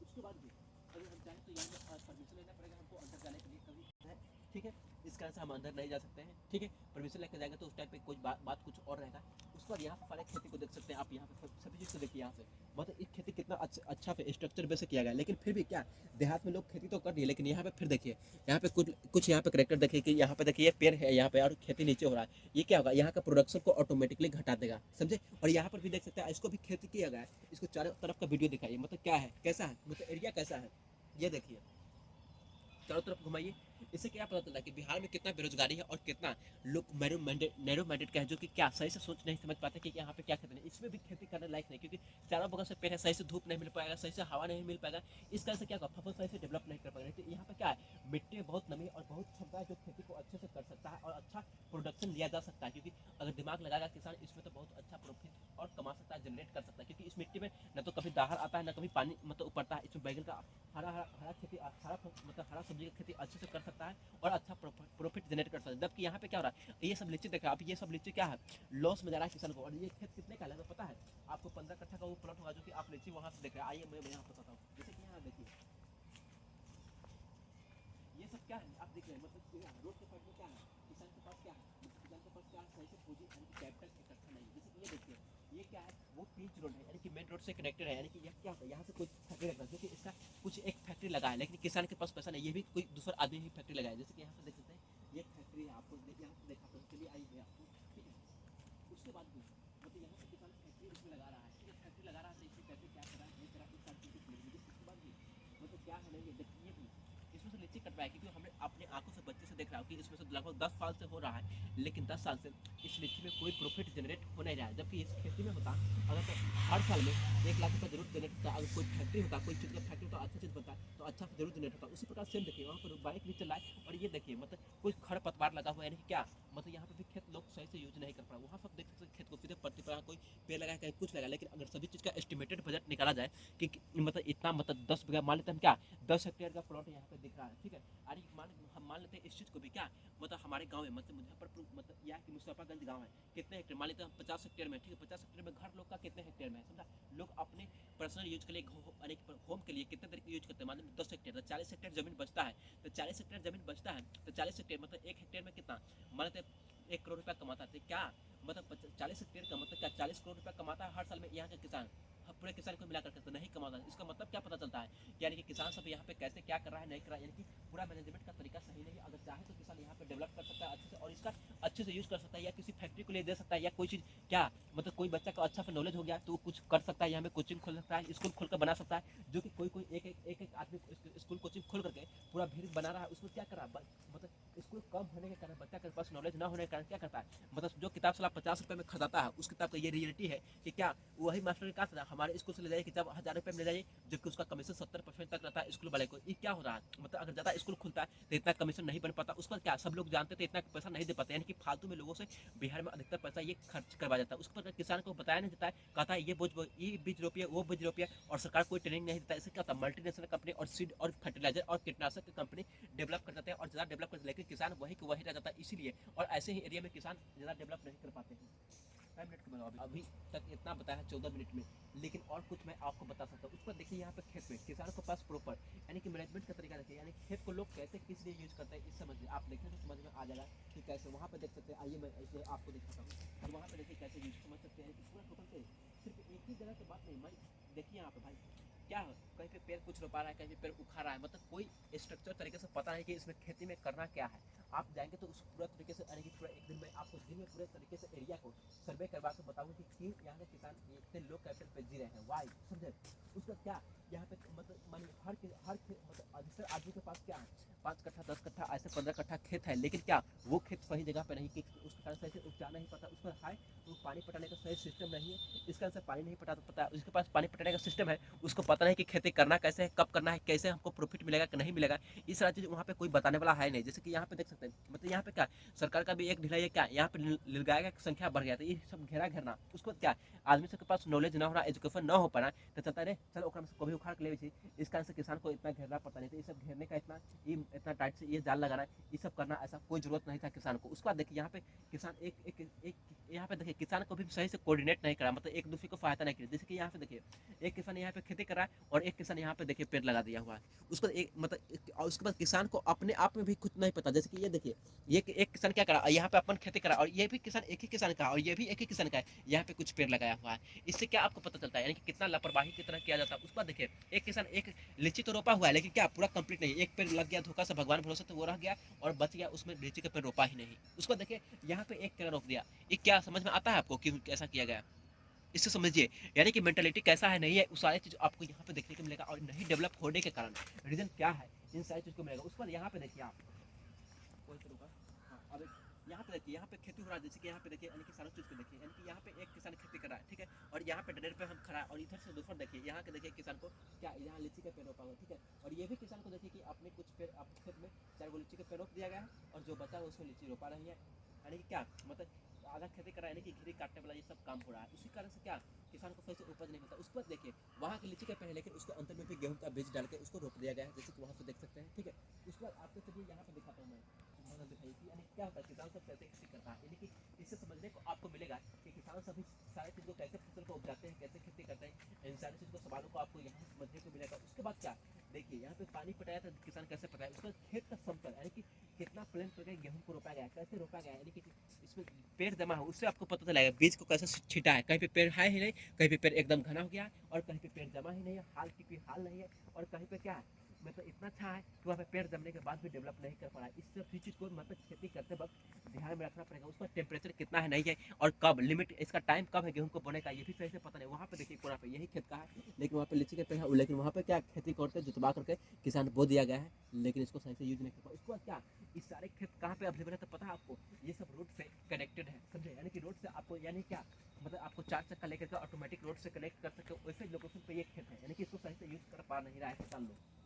उसके बाद भी अगर हम चाहें तो यहाँ परमिशन लेना पड़ेगा हमको अंदर जाने के लिए, कभी है, ठीक है, इस कारण से हम अंदर नहीं जा सकते हैं, ठीक है। परमिशन लेकर जाएंगे तो उस टाइप पे कुछ बात कुछ और रहेगा। उसके बाद यहाँ पे सारे खेती को देख सकते हैं आप, यहाँ पे सभी चीज़ को देखिए, यहाँ से मतलब एक खेती कितना अच्छा स्ट्रक्चर बेस किया गया, लेकिन फिर भी क्या देहात में लोग खेती तो कर रही है, लेकिन यहाँ पे फिर देखिए, यहाँ पे कुछ यहाँ पे करेक्टर देखिए कि यहाँ पे देखिए पेड़ है यहाँ पे और खेती नीचे हो रहा है, ये क्या होगा, यहाँ का प्रोडक्शन को ऑटोमेटिकली घटा देगा, समझे। और यहाँ पर भी देख सकते हैं, इसको भी खेती किया गया है, इसको चारों तरफ का वीडियो दिखाइए, मतलब क्या है, कैसा है, मतलब एरिया कैसा है, ये देखिए चारों तरफ घुमाइए। इससे क्या पता चलता है कि बिहार में कितना बेरोजगारी है और कितना लोग नैरो माइंडेड का है, जो कि क्या सही से सोच नहीं समझ पाते कि यहाँ पे क्या खेती नहीं, इसमें भी खेती करने लायक नहीं, क्योंकि चारों बगल से पेड़ है, सही से धूप नहीं मिल पाएगा, सही से हवा नहीं मिल पाएगा, इस तरह से क्या होगा, फसल सही से डेवलप नहीं कर पाएगा। तो यहाँ पे क्या है, मिट्टी में बहुत नमी और बहुत क्षमता है, जो खेती को अच्छे से कर सकता है और अच्छा प्रोडक्शन लिया जा सकता है, क्योंकि अगर दिमाग लगाएगा किसान इसमें तो बहुत अच्छा प्रॉफिट और कमा सकता है, जनरेट कर सकता है। क्योंकि इस मिट्टी में न तो कभी दाहर आता है, न कभी पानी मतलब उपड़ता है, इसमें बैगन का हरा खेती मतलब हरा सब्जी की खेती अच्छे से कर सकता है और अच्छा प्रॉफिट जनरेट कर सकता है। जबकि यहाँ पे क्या हो रहा है, ये सब लीची देख रहा है, अब ये सब लीची क्या है, लॉस में जा रहा है किसान को। और ये खेत कितने का है पता है आपको, 15 कट्ठा का वो प्लॉट होगा, जो कि आप लीची वहाँ से देख रहे हैं। आइए मैं यहाँ बताता हूँ, जैसे कि यहाँ देखिए ये सब क्या है आप देख रहे हैं, मतलब रोड के साइड में क्या है, किसान के पास क्या है, किसान के पास क्या है, सही से पूंजी यानी कि कैपिटल इकट्ठा नहीं है। जैसे कि ये देखिए, ये क्या है, वो पीच रोड है, यानी कि मेन रोड से कनेक्टेड है, यानी कि यह क्या होता है, यहाँ से कोई फैक्ट्री लगता है, क्योंकि इसका कुछ एक फैक्ट्री लगा है, लेकिन किसान के पास पैसा नहीं, ये भी कोई दूसरा आदमी ही फैक्ट्री लगाया। जैसे कि यहाँ पे देख सकते हैं, ये फैक्ट्री है, आपको यहाँ से देखा तो चलिए आइए आपको, ठीक है। उसके बाद भी मतलब यहाँ पे किसान फैक्ट्री इसमें लगा रहा है, ठीक है, फैक्ट्री लगा रहा है, तो इसमें कैसे क्या कर रहा है, नहीं कर रहा है, इस सारी चीज़ें क्लियर। उसके बाद भी मतलब क्या है नहीं, देखिए भी इसमें से लीची कटवाया, क्योंकि हमने अपने आंखों से बच्चे से देख रहा हूँ कि इसमें से लगभग 10 साल से हो रहा है, लेकिन 10 साल से इस लीची में कोई प्रॉफिट जनरेट हो नहीं रहा है। जबकि इस खेती में होता अगर तो हर साल में 1 लाख रुपये जरूर जनरेट होता, अगर कोई फैक्ट्री होता, कोई चीज़ का फैक्ट्री होता, अच्छा चीज़ बनता तो अच्छा जरूर जनरेट होता। उसी प्रकार सेम देखिए वहाँ पर बाइक भी चल रहा है, और ये देखिए मतलब कोई खरपतवार लगा हुआ है, यानी कि क्या मतलब यहाँ पर भी खेत लोग सही से यूज नहीं कर पा रहे। वहाँ पर देख सकते खेत को सीधे पट्टी पर कोई पेड़ लगाया कहीं कुछ लगा, लेकिन अगर सभी चीज़ का एस्टिमेटेड बजट निकाला जाए कि मतलब इतना मतलब 10 बीघा मान लेते हैं हम क्या 10 हेक्टेयर का प्लॉट यहाँ पे दिख रहा है, ठीक है। अरे हम मान लेते हैं इस चीज़ को भी क्या मतलब हमारे गाँव में मतलब मुजफ्फरपुर मतलब यहाँ की मुस्तफागंज गाँव है, कितने हेक्टेयर मान लेते हैं हम 50 हेक्टेयर में, ठीक है। 50 हेक्टेयर में घर लोग का कितने हेक्टेयर में है समझा। लोग अपने पर्सनल यूज के लिए होम के लिए कितने तरीके यूज करते हैं, मान लो 10 हेक्टेयर तो 40 हेक्टेयर जमीन बचता है। तो 40 हेक्टेयर जमीन बचता है तो 40 हेक्टेयर मतलब 1 हेक्टेयर में कितना मान लेते 1 करोड़ रुपया कमाता है। क्या मतलब 40 हेक्टेयर का मतलब क्या 40 करोड़ रुपया कमाता है हर साल में यहाँ का किसान। पूरे किसान को मिलाकर तो नहीं कमाता। इसका मतलब क्या पता चलता है, यानी कि किसान सब यहाँ पे कैसे क्या कर रहा है नहीं कर रहा है, यानी कि पूरा मैनेजमेंट का तरीका सही नहीं। अगर चाहे तो किसान यहाँ पे डेवलप कर सकता है अच्छे से और इसका अच्छे से यूज कर सकता है, या किसी फैक्ट्री को ले दे सकता है, या कोई चीज़ क्या मतलब कोई बच्चा का अच्छा से नॉलेज हो गया तो वो कुछ कर सकता है, यहाँ पे कोचिंग खोल सकता है, स्कूल खोल कर बना सकता है। जो कि कोई एक आदमी स्कूल कोचिंग खोल करके पूरा भीड़ बना रहा है, उसमें क्या कर रहा है मतलब स्कूल कम होने के कारण बच्चा के पास नॉलेज ना होने के कारण क्या करता है मतलब जो किताब साला 50 रुपये में खरीदाता है उस किताब का ये रियलिटी है कि क्या वही मास्टर ने कहा था हमारे स्कूल से ले जाइए किताब 1000 रुपये में ले जाइए, जबकि उसका कमीशन 70% तक रहता है स्कूल वाले को। ये क्या हो रहा है मतलब अगर ज़्यादा स्कूल खुलता है तो इतना कमीशन नहीं बन पाता, उस पर क्या सब लोग जानते थे इतना पैसा नहीं दे पाते, यानी कि फालतू में लोगों से बिहार में अधिकतर पैसा ये खर्च करवा जाता है। उस पर किसान को बताया नहीं जाता है, कहता है ये बीज रोपिए वो बीज रोपिए, और सरकार कोई ट्रेनिंग नहीं देता। इससे क्या होता है मल्टीनेशनल कंपनी और सीड और फर्टिलाइजर और कीटनाशक की कंपनी डेवलप कर जाते हैं और ज़्यादा डेवलप करते हैं, लेकिन किसान वही को वही रह जाता है। इसीलिए और ऐसे ही एरिया में किसान ज़्यादा डेवलप नहीं कर पाते हैं। 5 मिनट के बाद अभी तक इतना बताया है 14 मिनट में, लेकिन और कुछ मैं आपको बता सकता हूँ। उस पर देखिए यहाँ पे खेत में किसान के पास प्रॉपर यानी कि मैनेजमेंट का तरीका देखिए, यानी खेत को लोग कैसे किस लिए यूज करते हैं इस समझ आप देखने से समझ में आ जाएगा कि कैसे। वहाँ पे देख सकते हैं, आइए मैं इसे आपको दिखाता हूँ और वहाँ पे देखिए कैसे यूज समझ सकते हैं कि पूरा टोटल से सिर्फ एक ही जगह की बात नहीं। मैं देखिए यहाँ पे भाई क्या है, कहीं पे पेड़ कुछ रोपा रहा है, कहीं पे पेड़ उखा रहा है, मतलब कोई स्ट्रक्चर तरीके से पता नहीं कि इसमें खेती में करना क्या है। आप जाएंगे तो उस पूरा तरीके से यानी कि पूरा एक दिन में आपको दिन में पूरे तरीके से एरिया को सर्वे करवा के बताऊंगा कि क्यों यहाँ के किसान इतने लो कैपिटल पे जी रहे हैं, वाई समझे। उसका क्या यहाँ पे मतलब मान हर मतलब अधिकतर आदमी के पास क्या है 5 कट्ठा 10 कट्ठा ऐसे 15 कट्ठा खेत है, लेकिन क्या वो खेत सही जगह पे नहीं कि उसके कारण सही से उपजा नहीं पाता। उस पर है तो पानी पटाने का सही सिस्टम नहीं है, इस कारण से पानी नहीं पटा पता। उसके पास पानी पटाने का सिस्टम है, उसको पता नहीं कि खेती करना कैसे है, कब करना है, कैसे हमको प्रॉफिट मिलेगा कि नहीं मिलेगा। ये सारा चीज़ वहाँ पे कोई बताने वाला है नहीं। जैसे कि यहाँ पे देख सकते हैं मतलब यहाँ पे क्या सरकार का भी एक ढिलाई है, क्या यहाँ पे नीलगाय की संख्या बढ़ गया था, ये सब घेरा घेरना उसको क्या आदमी सबके पास नॉलेज ना हो रहा, एजुकेशन ना हो पा रहा तो चलता है चलो ओकरा में से कभी उखाड़ के ले इस कारण से किसान को इतना घेरना पड़ता नहीं था। ये सब घेरने का इतना टाइट से ये जाल लगाना ये सब करना ऐसा कोई जरूरत नहीं था किसान को। उसके बाद देखिए यहाँ पे किसान एक यहाँ पे देखिए किसान को भी सही से कोऑर्डिनेट नहीं करा, मतलब एक दूसरे को सहायता नहीं करी। जैसे कि यहाँ पे देखिए एक किसान यहाँ पे खेती कर रहा है और एक किसान यहाँ पे देखिए पेड़ लगा दिया हुआ है। उसको एक मतलब और उसके बाद किसान को अपने आप में भी कुछ नहीं पता। जैसे कि ये देखिए ये एक किसान क्या करा यहाँ पे अपन खेती करा और ये भी किसान एक ही किसान का और ये भी एक ही किसान का है, यहाँ पे कुछ पेड़ लगाया हुआ है। इससे क्या आपको पता चलता है यानी कि कितना लापरवाही की तरह किया जाता है। उसके बाद देखिए एक किसान एक लीची तो रोपा हुआ है लेकिन क्या पूरा कंप्लीट नहीं, एक पेड़ लग गया धोखा से भगवान भरोसे तो वो रह गया और बच गया, उसमें लीची का पेड़ रोपा ही नहीं। उसको देखिए यहाँ पे एक पेड़ रोप दिया। ये क्या समझ में आता है आपको क्यों कैसा किया गया, इससे समझिए यानी कि मेंटालिटी कैसा है नहीं है। उस सारी चीज़ आपको यहाँ पे देखने को मिलेगा और नहीं डेवलप होने के कारण रीजन क्या है इन सारी चीज़ को मिलेगा। उस पर यहाँ पे देखिए आप कोई तो रुका हाँ अब यहाँ पे देखिए यहाँ पे खेती हो रहा है। जैसे कि यहाँ पे देखिए यानी कि सारा चीज़ को देखिए यानी कि यहाँ पे एक किसान खेती कर रहा है, ठीक है। और यहाँ पे डरेर पे हम खड़ा है और इधर से दूसरा देखिए यहाँ के देखिए किसान को क्या यहाँ लीची का पेड़ रोपा हुआ, ठीक है। और ये भी किसान को देखिए कि अपने कुछ पेड़ अपने खेत में 4 लीची का पेड़ रोप दिया गया है और जो बचा है उसमें लीची रोपा रही है, यानी कि क्या मतलब आधा खेती कर रहा है, यानी कि घिरी काटने वाला ये सब काम हो रहा है। उसी कारण से क्या किसान को सही से उपज नहीं होता। उस पर देखिए वहाँ के लीची का पेड़ है लेकिन उसके अंतर में भी गेहूँ का बीज डाल के उसको रोप दिया गया है, जैसे कि वहाँ पे देख सकते हैं, ठीक है। उसके बाद आपको चलिए यहाँ पे दिखाता हूँ मैं मॉडल दिखाइए कि यानी क्या होता है किसान सब कैसे खेती करता है, यानी कि इससे समझने को आपको मिलेगा कि किसान सभी सारी चीज़ को कैसे फसल को उपजाते हैं, कैसे खेती करते हैं। इन सारी चीज़ को सवालों को आपको यहाँ समझने को मिलेगा। उसके बाद क्या देखिए यहाँ पे पानी पटाया था किसान कैसे पटाया, उसका खेत का समतल यानी कि कितना प्लेन करके गेहूँ को रोपा गया, कैसे रोपा गया, यानी कि इसमें पेड़ जमा हो उससे आपको पता चलेगा बीज को कैसे छिटा है। कहीं पे पेड़ है ही नहीं, कहीं पे पेड़ एकदम घना हो गया और कहीं पे पेड़ जमा ही नहीं है, हाल की कोई हाल नहीं है, और कहीं पे क्या है मतलब इतना अच्छा है कि वहाँ पे पेड़ जमने के बाद भी डेवलप नहीं कर पा रहा है। इस सब चीज़ को मतलब खेती करते वक्त ध्यान में रखना पड़ेगा। उसका टेम्परेचर कितना है नहीं है और कब लिमिट इसका टाइम कब है गेहूँ को बोने का ये भी सही से पता नहीं। वहाँ पे देखिए कोना पे यही खेत का है लेकिन वहाँ पे लीची के पेड़ है, लेकिन वहाँ पे क्या खेती करके जुतवा करके किसान बो दिया गया है लेकिन इसको सही से यूज नहीं कर पा। उसके बाद क्या इस सारे खेत कहाँ पे अवेलेबल है तो पता है आपको, ये सब रोड से कनेक्टेड है समझे, यानी कि रोड से आपको यानी क्या मतलब आपको 4 चक्का लेकर के ऑटोमेटिक रोड से कनेक्ट कर सकते हो, वैसे लोकेशन पे ये खेत है यानी कि इसको सही से यूज कर पा नहीं रहा है किसान लोग।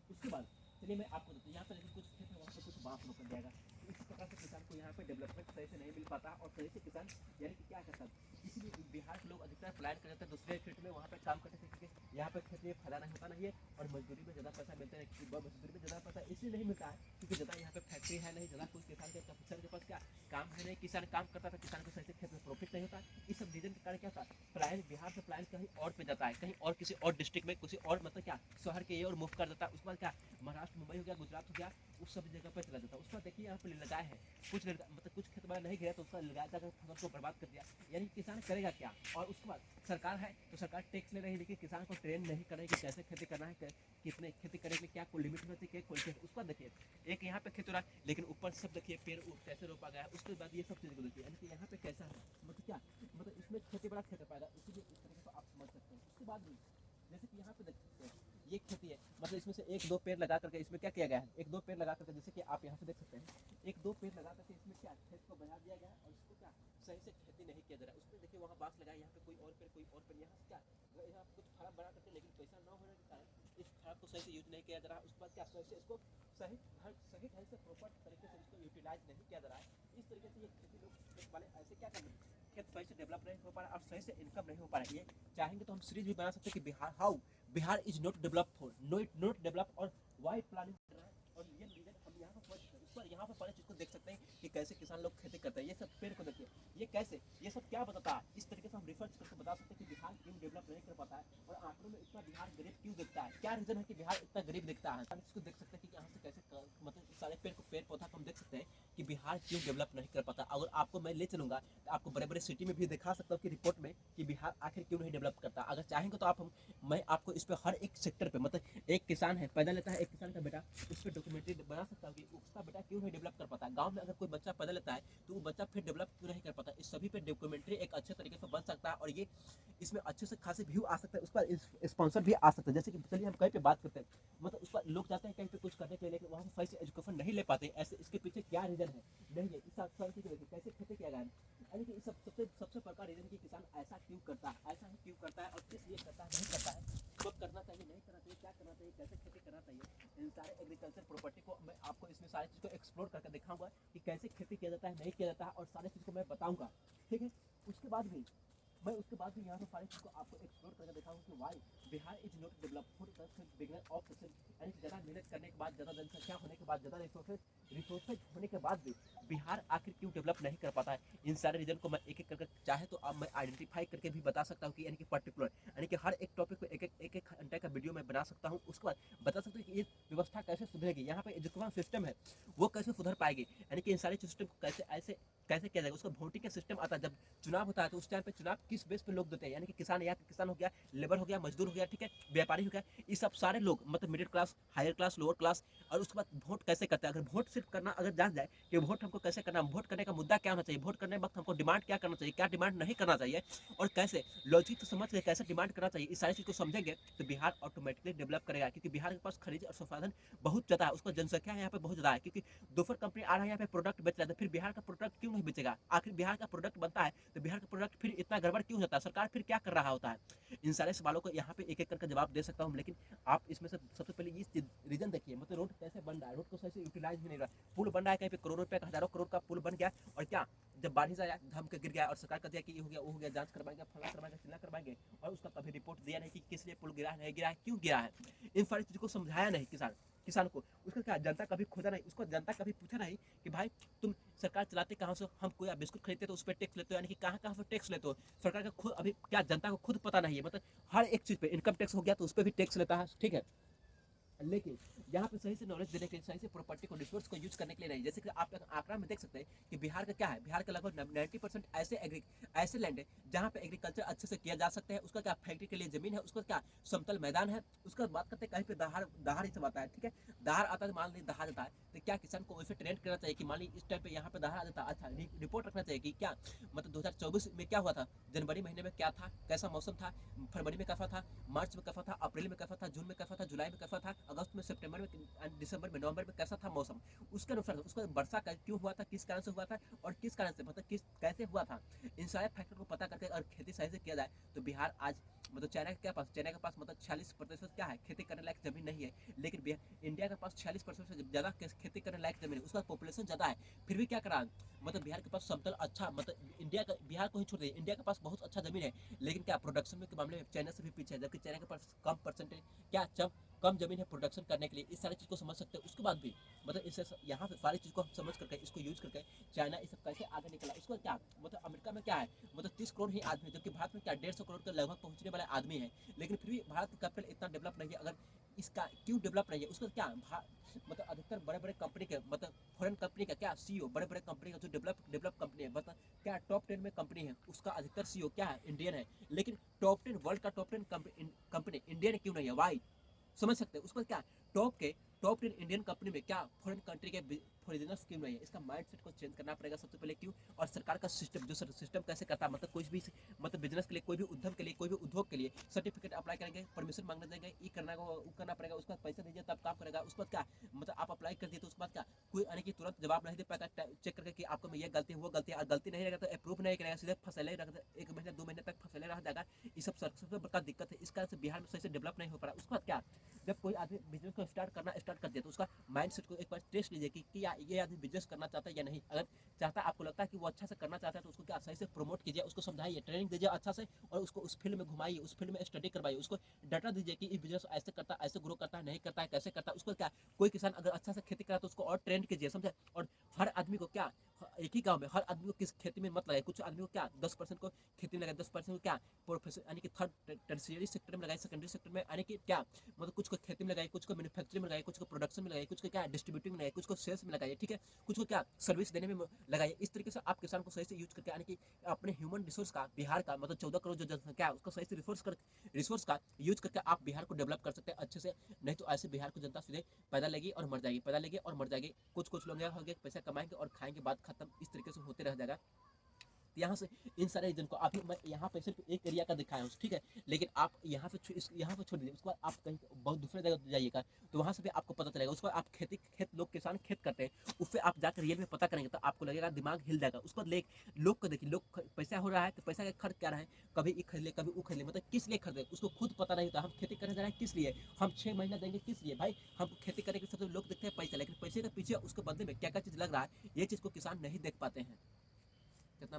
उसके बाद चलिए मैं आपको यहाँ पे देखिए कुछ खेत है वहाँ पे कुछ बांस रोपा जाएगा, इसी प्रकार से किसान को यहाँ पे डेवलपमेंट सही से नहीं मिल पाता और सही से किसान यानी कि क्या करता है। इसीलिए बिहार के लोग अधिकतर पलायन कर जाते हैं दूसरे स्टेट में, वहाँ पे काम करते हैं क्योंकि यहाँ पे खेती में फायदा नहीं होता नहीं है और मजदूरी में ज़्यादा पैसा मिलता है। मजदूरी में ज़्यादा पैसा इसलिए नहीं मिलता है क्योंकि ज़्यादा यहाँ पे फैक्ट्री है नहीं, ज़्यादा कोई किसान के पास क्या काम है नहीं, किसान काम करता था, किसान को सही से खेत में प्रॉफिट नहीं होता। इस सब रीजन के कारण क्या था, पलायन बिहार से पलायन कहीं और पे जाता है, कहीं और किसी और डिस्ट्रिक्ट में किसी और मतलब क्या शहर के ये और मूव कर देता है। उसके बाद क्या महाराष्ट्र मुंबई हो गया, गुजरात हो गया, उस सब जगह पर चला जाता है। उसके बाद देखिए यहाँ पे लगाए हैं कुछ मतलब कुछ खेत वाला नहीं गया तो उसका लगाया जाकर फसल को बर्बाद कर दिया, यानी किसान करेगा क्या। और उसके बाद सरकार है तो सरकार टैक्स ले रही है लेकिन किसान को ट्रेन नहीं कर रही कि कैसे खेती करना है, कितने खेती करने के लिए क्या कोई लिमिट होती है, कोई उसके बाद देखिए एक यहाँ पे खेत हो रहा है लेकिन ऊपर सब देखिए पेड़ कैसे रोपा गया है। उसके बाद ये सब चीज़ को देखिए यानी कि यहाँ पे कैसा है मतलब क्या मतलब इसमें खेती बड़ा खेत पैदा, इसीलिए इस तरीके से आप समझ सकते हैं। उसके बाद भी जैसे कि यहाँ पे देख सकते हैं ये खेती है, मतलब इसमें से एक दो पेड़ लगा करके इसमें क्या किया गया है, एक दो पेड़ लगा करके जैसे कि आप यहाँ से देख सकते हैं एक दो पेड़ लगा करके इसमें क्या खेत को बढ़ा दिया गया है और इसको क्या सही से खेती नहीं किया जा रहा है। उसमें देखिए वहाँ बांस लगा है, यहाँ पे कोई और पेड़ यहाँ से क्या यहाँ कुछ खराब बना करके लेकिन पैसा न होने के कारण इस खराब को सही से यूज नहीं किया जा रहा है। उसके बाद क्या सही से इसको सही ढंग से प्रॉपर तरीके से इसको यूटिलाइज नहीं किया जा रहा है। इस तरीके से ये खेती लोग वाले ऐसे क्या कर रहे हैं, खेत सही से डेवलप नहीं हो पा रहा है और सही से इनकम नहीं हो पा रहा है। ये चाहेंगे तो हम सीरीज भी बना सकते हैं कि Bihar how Bihar is not develop for not develop और वाई प्लानिंग कर रहा है और ये रीजन हम यहाँ पर उस पर यहाँ पर पहले चीज को देख सकते हैं कि कैसे किसान लोग खेती करते हैं। ये सब पेड़ को देखिए ये कैसे ये सब क्या बताता है, इस तरीके से हम रिसर्च करके बता सकते हैं कि बिहार क्यों डेवलप नहीं कर पाता है और आंकड़ों में इतना बिहार गरीब क्यों दिखता है, क्या रीजन है कि बिहार इतना गरीब दिखता है। हम इसको देख सकते हैं कि यहाँ से कैसे मतलब सारे पेड़ पौधा को हम देख सकते हैं कि बिहार क्यों डेवलप नहीं कर पाता। अगर आपको मैं ले चलूंगा तो आपको बड़े बड़े सिटी में भी दिखा सकता हूँ कि रिपोर्ट में कि बिहार आखिर क्यों नहीं डेवलप करता। अगर चाहेंगे तो मैं आपको इस पर हर एक सेक्टर पे मतलब एक किसान है पैदा लेता है, एक किसान का बेटा, उस पर डॉक्यूमेंट्री बना सकता हूँ कि उसका बेटा क्यों नहीं डेवलप कर पाता। गांव में अगर कोई बच्चा पैदा लेता है तो वो बच्चा फिर डेवलप क्यों नहीं कर पाता। इस सभी पे डॉक्यूमेंट्री एक अच्छे तरीके से बन सकता है और ये इसमें अच्छे से खासे व्यू आ सकता है, उस पर स्पॉन्सर भी आ सकता है। जैसे कि चलिए हम कहीं पे बात करते हैं मतलब उस पर लोग जाते हैं कहीं पे कुछ करने के लिए लेकिन वहाँ से सही से एजुकेशन नहीं ले पाते, ऐसे इसके पीछे क्या रीजन है नहीं है। इस चीज को देखिए कैसे खेती किया गया है, यानी कि इस सबसे बड़का रीजन की किसान ऐसा क्यों करता है, ऐसा ही क्यों करता है और किस लिए करता है, नहीं करता है, कब करना चाहिए, नहीं करना चाहिए, क्या करना चाहिए, कैसे खेती करना चाहिए। इन सारे एग्रीकल्चर प्रॉपर्टी को मैं आपको इसमें सारी चीज़ को एक्सप्लोर करके दिखाऊंगा कि कैसे खेती किया जाता है, नहीं किया जाता है और सारी चीज़ को मैं बताऊंगा, ठीक है। उसके बाद भी यहाँ पर सारी चीज़ को आपको एक्सप्लोर करके दिखाऊंगा कि why Bihar is not develop for beginner of session, यानी कि ज़्यादा मेहनत करने के बाद, ज़्यादा जनसंख्या होने के बाद, ज़्यादा रिसोर्सेज होने के बाद भी बिहार आखिर क्यों डेवलप नहीं कर पाता है। इन सारे रीजन को मैं एक एक करके चाहे तो अब मैं आइडेंटिफाई करके भी बता सकता हूँ कि यानी कि पर्टिकुलर यानी कि हर एक टॉपिक पे एक घंटे का वीडियो मैं बना सकता हूँ। उसके बाद बता सकता हूँ कि ये व्यवस्था कैसे सुधरेगी, यहाँ पे एजुकेशन सिस्टम है वो कैसे सुधर पाएगी, यानी कि इन सारे सिस्टम को कैसे किया जाएगा। उसका वोटिंग का सिस्टम आता है, जब चुनाव होता है तो उस टाइम पे चुनाव किस बेस पे लोग देते हैं, यानी कि किसान या किसान हो गया, लेबर हो गया, मजदूर हो गया, ठीक है, व्यापारी हो गया, ये सब सारे लोग मतलब middle class, higher class, lower class. और उसके बाद वोट कैसे करते हैं, अगर वोट सिर्फ करना अगर जान जाए कि वोट हमको कैसे करना, वोट करने का मुद्दा क्या होना चाहिए, वोट करने वक्त हमको डिमांड क्या करना चाहिए, क्या डिमांड नहीं करना चाहिए और कैसे लॉजिक समझ के कैसे डिमांड करना चाहिए, इस सारी चीज़ को समझेंगे तो बिहार ऑटोमेटिकली डेवलप करेगा। क्योंकि बिहार के पास खनिज और संसाधन बहुत ज़्यादा है, उसका जनसंख्या यहाँ पे बहुत ज़्यादा है, क्योंकि दोपहर कंपनी आ रहा है यहाँ पे प्रोडक्ट बेच रहा है, तो फिर बिहार का प्रोडक्ट क्यों नहीं बेचेगा। आखिर बिहार का प्रोडक्ट बनता है तो बिहार का प्रोडक्ट फिर इतना गड़बड़ क्यों होता है, सरकार फिर क्या कर रहा होता है। इन सारे सवालों को यहाँ पे एक एक करके जवाब दे सकता हूँ, लेकिन आप इसमें से सबसे पहले ये रीजन देखिए मतलब रोड कैसे बन रहा है, रोड को सही से यूटिलाइज भी नहीं रहा, पुल बन रहा है कहीं पे करोड़ों रुपए का, हजारों करोड़ का पुल बन गया और क्या जब बारिश आया धम के गिर गया और सरकार कहती है कि ये हो गया वो हो गया, जांच करवाएंगे, फला करवाएंगे, चिल्ला करवाएंगे और उसका कभी रिपोर्ट दिया नहीं कि किस लिए पुल गिरा है, नहीं गिरा है, क्यों गिरा है। इन सारी चीज़ों को समझाया नहीं किसान को, उसका क्या जनता कभी खोजा नहीं, उसको जनता कभी पूछा नहीं कि भाई तुम सरकार चलाते कहाँ से, हम कोई बिस्कुट खरीदते तो उस पर टैक्स लेते हो, यानी कि कहाँ से टैक्स लेते हो। सरकार का खुद अभी क्या जनता को खुद पता नहीं है, मतलब हर एक चीज़ पे इनकम टैक्स हो गया तो उस पर भी टैक्स लेता है, ठीक है। लेकिन यहाँ पे सही से नॉलेज देने के लिए, सही से प्रॉपर्टी को रिसोर्स को यूज करने के लिए नहीं। जैसे कि आप आंकड़ा में देख सकते हैं कि बिहार का क्या है, बिहार का लगभग 90% ऐसे लैंड है जहाँ पे एग्रीकल्चर अच्छे से किया जा सकता है। उसका क्या फैक्ट्री के लिए जमीन है, उसका क्या समतल मैदान है। उसका बात करते हैं कहीं पे दहाड़ ही सब आता है, ठीक है, दहाड़ आता है, मान लीजिए दहाड़ जाता है तो क्या किसान को वैसे ट्रेंड करना चाहिए कि मान लीजिए इस टाइम पे यहाँ पे दहाड़ आ जाता है, अच्छा रिपोर्ट रखना चाहिए कि क्या मतलब 2024 में क्या हुआ था, जनवरी महीने में क्या था, कैसा मौसम था, फरवरी में कैसा था, मार्च में कैसा था, अप्रैल में कैसा था, जून में कैसा था, जुलाई में कैसा था, अगस्त में, सितंबर में, दिसंबर में, नवंबर में कैसा था मौसम, उसके अनुसार उसका वर्षा क्यों हुआ था, किस कारण से हुआ था और किस कारण से मतलब किस कैसे हुआ था, इन सारे फैक्टर को पता करके और खेती सही से किया जाए तो बिहार आज मतलब चाइना के पास मतलब 46% क्या है, खेती करने लायक जमीन नहीं है, लेकिन इंडिया के पास 46% से ज़्यादा खेती करने लायक जमीन है, उसका पॉपुलेशन ज़्यादा है, फिर भी क्या करा मतलब बिहार के पास समतल अच्छा मतलब बिहार को ही छोड़ दिए, इंडिया के पास बहुत अच्छा जमीन है, लेकिन क्या प्रोडक्शन में के मामले में चाइना से भी पीछे है, जबकि चाइना के पास कम परसेंटेज क्या जब कम जमीन है प्रोडक्शन करने के लिए, इस सारी चीज़ को समझ सकते हैं, उसके बाद भी मतलब इससे यहाँ पे सारी चीज़ को हम समझ करके इसको यूज करके चाइना इस सब कैसे आगे निकला, उसको क्या मतलब अमेरिका में क्या है मतलब 30 करोड़ ही आदमी, जबकि भारत में क्या 150 करोड़ के लगभग पहुंचने वाले आदमी है, लेकिन फिर भी भारत का कैपिटल इतना डेवलप नहीं है, अगर इसका क्यों डेवलप नहीं है उसका क्या मतलब अधिकतर बड़े बड़े कंपनी के मतलब फॉरेन कंपनी का क्या सीईओ, बड़े बड़े कंपनी का जो डेवलप कंपनी है मतलब क्या टॉप 10 में कंपनी है उसका अधिकतर सीईओ क्या है, इंडियन है, लेकिन टॉप 10 वर्ल्ड का टॉप 10 कंपनी इंडियन क्यों नहीं है, वाई समझ सकते हैं उसको क्या टॉप 10 इंडियन कंपनी में क्या फॉरेन कंट्री के फॉरेनर्स क्यों नहीं है, इसका माइंडसेट को चेंज करना पड़ेगा सबसे पहले क्यों, और सरकार का सिस्टम जो सिस्टम कैसे करता है मतलब कोई भी मतलब बिजनेस के लिए, कोई भी उद्यम के लिए, कोई भी उद्योग के लिए सर्टिफिकेट अप्लाई करेंगे, परमिशन मांगने देंगे, ये करना वो करना पड़ेगा, उसके बाद पैसा दीजिए तब काम करेगा, उसके बाद क्या मतलब आप अप्लाई कर दिए तो उसके बाद क्या कोई आने की तुरंत जवाब नहीं दे पाएगा, चेक करके कि आपको में ये गलती है वो गलती है, और गलती नहीं रहेगा तो अप्रूव नहीं करेगा, सीधे फंसेले रख 1 महीने 2 महीने तक फंसेले रह जाएगा, ये सब सबसे बड़ा दिक्कत है, इस कारण से बिहार में सही से डेवलप नहीं हो पा रहा, उसके बाद क्या जब कोई आदमी बिजनेस को स्टार्ट कर दिया तो उसका माइंडसेट को एक बार टेस्ट लीजिए कि ये आदमी बिजनेस करना चाहता है या नहीं, अगर चाहता है आपको लगता है कि वो अच्छा से करना चाहता है तो उसको क्या सही से प्रमोट कीजिए, उसको समझाइए, ट्रेनिंग दीजिए अच्छा से, और उसको उस फील्ड में घुमाइए, उस फील्ड में स्टडी करवाइए, उसको डाटा दीजिए कि ये बिजनेस ऐसे करता है, ऐसे ग्रो करता है, नहीं करता है, कैसे करता है, उसको क्या कोई किसान अगर अच्छा से खेती करा तो उसको और ट्रेंड कीजिए, समझे, और हर आदमी को क्या एक ही गांव में हर आदमी को किस खेती में मत लगाए, कुछ आदमी को क्या 10% को खेती में लगाए, 10% को क्या प्रोफेशन यानी कि थर्ड टर्शियरी सेक्टर में लगाए, सेकेंडरी सेक्टर में यानी कि क्या मतलब कुछ को खेती में लगाए, कुछ को मैन्युफैक्चरिंग में लगाए, कुछ को प्रोडक्शन में लगाए, कुछ को क्या डिस्ट्रीब्यूटिंग में लगाए, कुछ को सेल्स में लगाइए, ठीक है, कुछ को क्या सर्विस देने में लगाइए, इस तरीके से आप किसान को सही से यूज करके यानी कि अपने ह्यूमन रिसोर्स का बिहार का मतलब 14 करोड़ जो जनसंख्या है उसको सही से रिसोर्स का यूज करके आप बिहार को डेवलप कर सकते हैं अच्छे से, नहीं तो ऐसे बिहार को जनता सीधे पैदा लेगी और मर जाएगी, पैदा लेगी और मर जाएगी, कुछ लोग यहाँ होंगे पैसा कमाएंगे और खाएंगे, बात खत्म, इस तरीके से होते रह जाएगा। यहाँ से इन सारे रीजन को अभी मैं यहाँ पे सिर्फ एक एरिया का दिखाया हूँ, ठीक है, लेकिन आप यहाँ पे यहाँ पे छोड़ दीजिए, उसके बाद आप कहीं बहुत दूसरे जगह जाइएगा तो वहाँ से भी आपको पता चलेगा, उसके बाद आप खेत लोग किसान खेत करते हैं उससे आप जाकर रियल में पता करेंगे तो आपको लगेगा दिमाग हिल जाएगा, उसके बाद लोग को देखिए, लोग पैसा हो रहा है तो पैसा का खर्च क्या रहा है, कभी ये खरीद ले कभी वो खरीद ले, मतलब किस लिए खरीदे उसको खुद पता नहीं होता, हम खेती करने जा रहे हैं किस लिए, हम 6 महीना देंगे किस लिए, भाई हम खेती करने के सबसे लोग देखते हैं पैसा, लेकिन पैसे के पीछे उसके बदले में क्या क्या चीज़ लग रहा है ये चीज़ को किसान नहीं देख पाते हैं, कितना